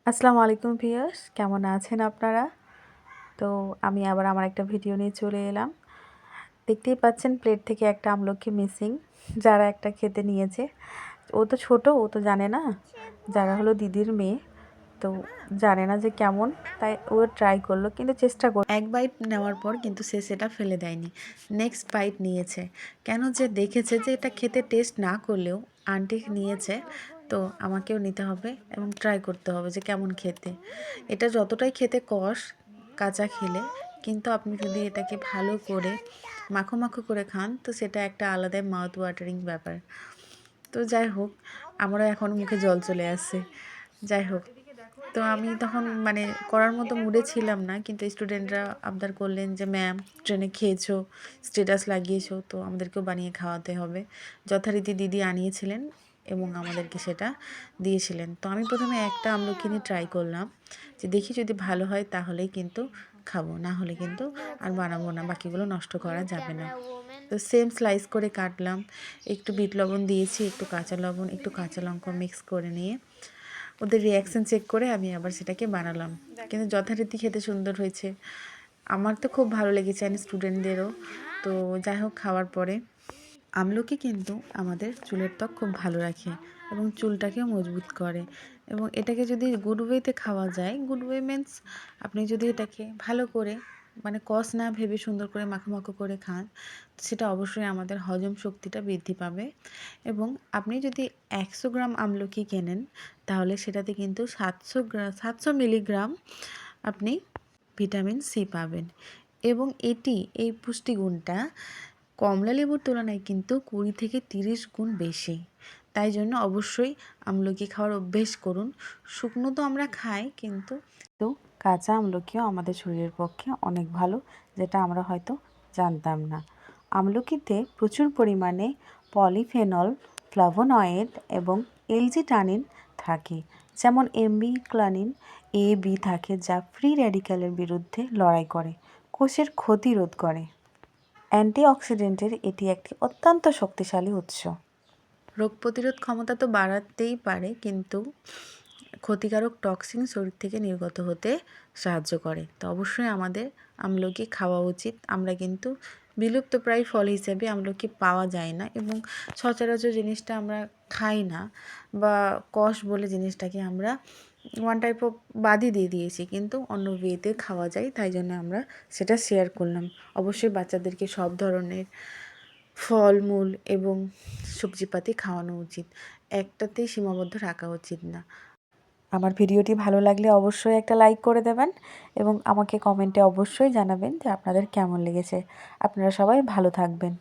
আসসালামু আলাইকুম ভিউয়ার্স, কেমন আছেন আপনারা? তো আমি আবার আমার একটা ভিডিও নিয়ে চলে এলাম। দেখতেই পাচ্ছেন প্লেট থেকে একটা আমলকি মিসিং। যারা একটা খেতে নিয়েছে, ও তো ছোট, ও তো জানে না। যারা হলো দিদির মেয়ে, তো জানে না যে কেমন, তাই ও ট্রাই করলো, কিন্তু চেষ্টা করলো। এক বাইট নেওয়ার পর কিন্তু সে সেটা ফেলে দেয়নি, নেক্সট বাইট নিয়েছে। কেন যে দেখেছে যে এটা খেতে টেস্ট না করলেও আন্টি নিয়েছে, তো আমাকেও নিতে হবে এবং ট্রাই করতে হবে যে কেমন খেতে। এটা যতটাই খেতে কষ কাঁচা খেলে, কিন্তু আপনি যদি এটাকে ভালো করে মাখো মাখো করে খান, তো সেটা একটা আলাদাই মাউথ ওয়াটারিং ব্যাপার। তো যাই হোক, আমারও এখন মুখে জল চলে আসছে। যাই হোক, তো আমি তখন মানে করার মতো মুডে ছিলাম না, কিন্তু স্টুডেন্টরা আবদার করলেন যে ম্যাম ট্রেনে খেয়েছো, স্ট্যাটাস লাগিয়েছো, তো আমাদেরকেও বানিয়ে খাওয়াতে হবে। যথারীতি দিদি আনিয়েছিলেন এবং আমাদেরকে সেটা দিয়েছিলেন। তো আমি প্রথমে একটা আমলকি নিয়ে ট্রাই করলাম, যে দেখি যদি ভালো হয় তাহলেই কিন্তু খাবো, না হলে কিন্তু আর বানাবো না, বাকিগুলো নষ্ট করা যাবে না। তো সেম স্লাইস করে কাটলাম, একটু বিট লবণ দিয়েছি, একটু কাঁচা লবণ, একটু কাঁচা লঙ্কা মিক্স করে নিয়ে ওদের রিয়াকশান চেক করে আমি আবার সেটাকে বানালাম। কিন্তু যথারীতি খেতে সুন্দর হয়েছে, আমার তো খুব ভালো লেগেছে, আর স্টুডেন্টদেরও। তো যাই হোক, খাওয়ার পরে আমলকি কিন্তু আমাদের চুলের ত্বক খুব ভালো রাখে এবং চুলটাকেও মজবুত করে। এবং এটাকে যদি গুড ওয়েতে খাওয়া যায়, গুড ওয়ে মিন্স আপনি যদি এটাকে ভালো করে মানে কষ না ভেবে সুন্দর করে মাখো মাখো করে খান, সেটা অবশ্যই আমাদের হজম শক্তিটা বৃদ্ধি পাবে। এবং আপনি যদি 100 গ্রাম আমলকি কেনেন, তাহলে সেটাতে কিন্তু 700 মিলিগ্রাম আপনি ভিটামিন সি পাবেন। এবং এই পুষ্টিগুণটা কমলা লেবুর তুলনায় কিন্তু 20 থেকে 30 গুণ বেশি। তাই জন্য অবশ্যই আমলকি খাওয়ার অভ্যেস করুন। শুকনো তো আমরা খাই, কিন্তু কাঁচা আমলকিও আমাদের শরীরের পক্ষে অনেক ভালো, যেটা আমরা হয়তো জানতাম না। আমলকিতে প্রচুর পরিমাণে পলিফেনল, ফ্লাভোনয়েড এবং এলজিটানিন থাকে, যেমন ক্লানিন এ বি থাকে, যা ফ্রি র্যাডিক্যালের বিরুদ্ধে লড়াই করে, কোষের ক্ষতি রোধ করে। অ্যান্টিঅক্সিডেন্টের এটি একটি অত্যন্ত শক্তিশালী উৎস। রোগ প্রতিরোধ ক্ষমতা তো বাড়াতেই পারে, কিন্তু ক্ষতিকারক টক্সিন শরীর থেকে নির্গত হতে সাহায্য করে। তো অবশ্যই আমাদের আমলকি খাওয়া উচিত। আমরা কিন্তু বিলুপ্তপ্রায় ফল হিসেবে আমলকি পাওয়া যায় না, এবং সচরাচর জিনিসটা আমরা খাই না, বা কষ বলে জিনিসটাকে আমরা ওয়ান টাইপ অফ বাদই দিয়ে দিয়েছি, কিন্তু অন্য ওয়েতে খাওয়া যায়, তাই জন্য আমরা সেটা শেয়ার করলাম। অবশ্যই বাচ্চাদেরকে সব ধরনের ফলমূল এবং সবজিপাতি খাওয়ানো উচিত, একটাতেই সীমাবদ্ধ রাখা উচিত না। আমার ভিডিওটি ভালো লাগলে অবশ্যই একটা লাইক করে দেবেন এবং আমাকে কমেন্টে অবশ্যই জানাবেন যে আপনাদের কেমন লেগেছে। আপনারা সবাই ভালো থাকবেন।